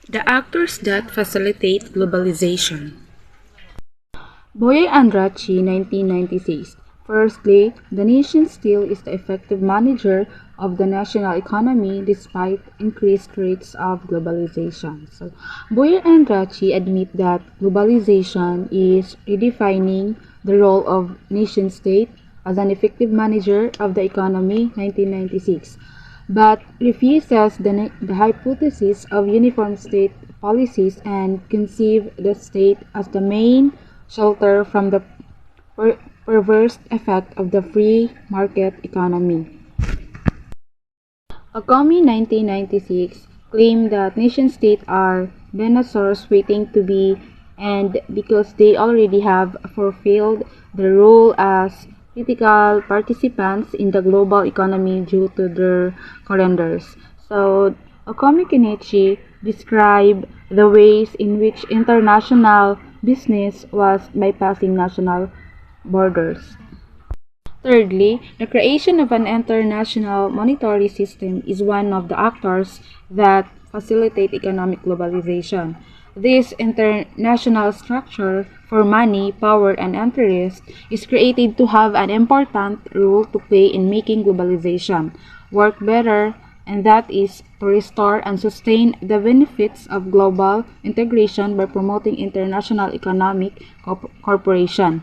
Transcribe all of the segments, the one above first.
The actors that facilitate globalization. Boye and Rachi, 1996. Firstly, the nation still is the effective manager of the national economy despite increased rates of globalization. So, Boye and Rachi admit that globalization is redefining the role of nation-state as an effective manager of the economy, 1996, but refuses the hypothesis of uniform state policies and conceive the state as the main shelter from the perverse effect of the free market economy. Okomi, 1996, claimed that nation-states are dinosaurs waiting to be and because they already have fulfilled their role as critical participants in the global economy due to their calendars. So, Okomi Kenichi described the ways in which international business was bypassing national borders. Thirdly, the creation of an international monetary system is one of the actors that facilitate economic globalization. This international structure for money, power, and interest is created to have an important role to play in making globalization work better, and that is to restore and sustain the benefits of global integration by promoting international economic cooperation.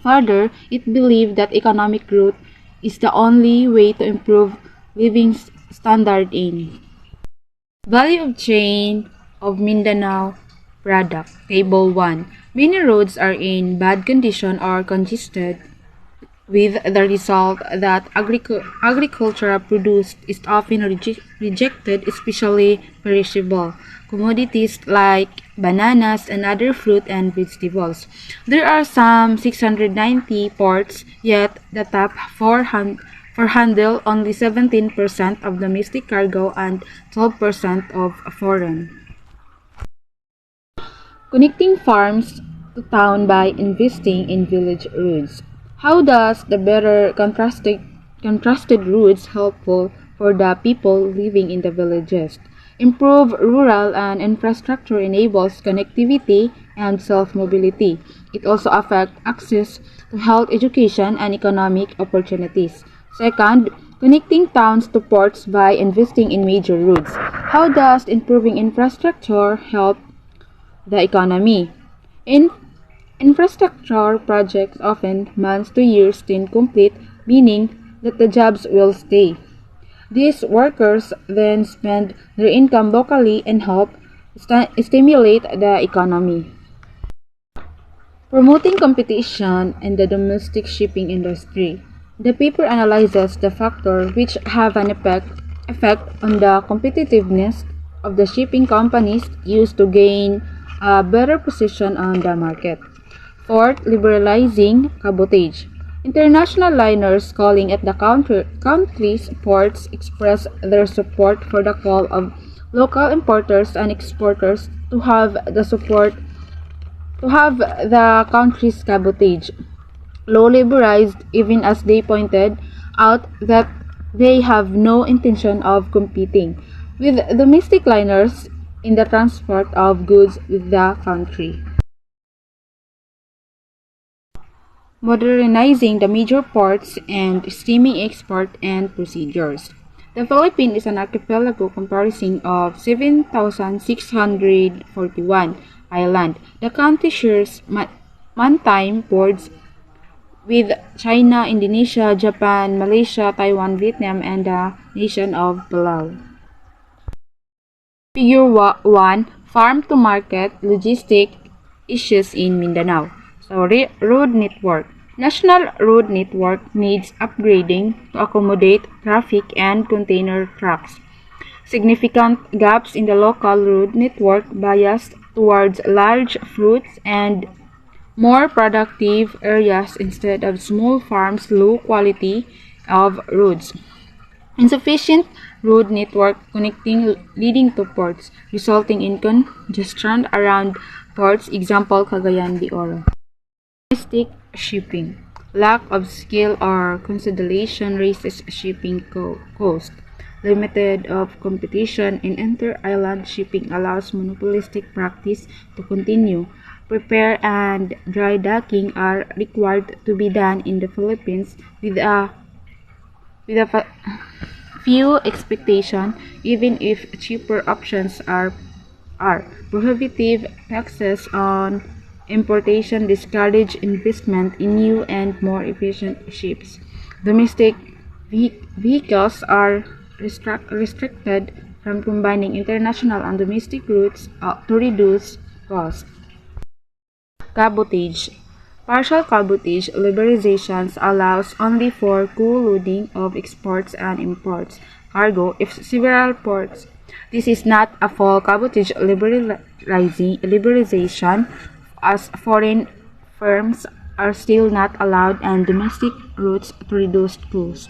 Further, it believed that economic growth is the only way to improve living standard in value of chain of Mindanao product. Table 1. Many roads are in bad condition or congested, with the result that agricultural produce is often rejected, especially perishable commodities like bananas and other fruit and vegetables. There are some 690 ports, yet the top 4 handle only 17% of domestic cargo and 12% of foreign. Connecting farms to town by investing in village roads. How does the better contrasted routes helpful for the people living in the villages? Improve rural and infrastructure enables connectivity and self-mobility. It also affects access to health, education, and economic opportunities. Second, connecting towns to ports by investing in major roads. How does improving infrastructure help the economy? Infrastructure projects often months to years to complete, meaning that the jobs will stay. These workers then spend their income locally and help stimulate the economy. Promoting competition in the domestic shipping industry. The paper analyzes the factors which have an effect on the competitiveness of the shipping companies used to gain a better position on the market. Fourth, liberalizing cabotage. International liners calling at the country's ports express their support for the call of local importers and exporters to have the country's cabotage law liberalized, even as they pointed out that they have no intention of competing with domestic liners in the transport of goods with the country. Modernizing the major ports and streaming export and procedures. The Philippines is an archipelago comprising of 7,641 islands. The country shares maritime ports with China, Indonesia, Japan, Malaysia, Taiwan, Vietnam, and the nation of Palau. Figure 1. Farm-to-market logistic issues in Mindanao. So, road network. National road network needs upgrading to accommodate traffic and container trucks. Significant gaps in the local road network biased towards large fruits and more productive areas instead of small farms, low quality of roads. Insufficient road network connecting leading to ports, resulting in congestion around ports, example Cagayan de Oro. Domestic shipping. Lack of skill or consolidation raises shipping cost. limited of competition in inter-island shipping allows monopolistic practice to continue. Prepare and dry docking are required to be done in the Philippines with a few expectation, even if cheaper options are prohibitive taxes on importation discourage investment in new and more efficient ships. Domestic vehicles are restricted from combining international and domestic routes to reduce cost. Cabotage. Partial cabotage liberalizations allows only for co-loading of exports and imports cargo if several ports. This is not a full cabotage liberalization, as foreign firms are still not allowed and domestic routes to reduce costs.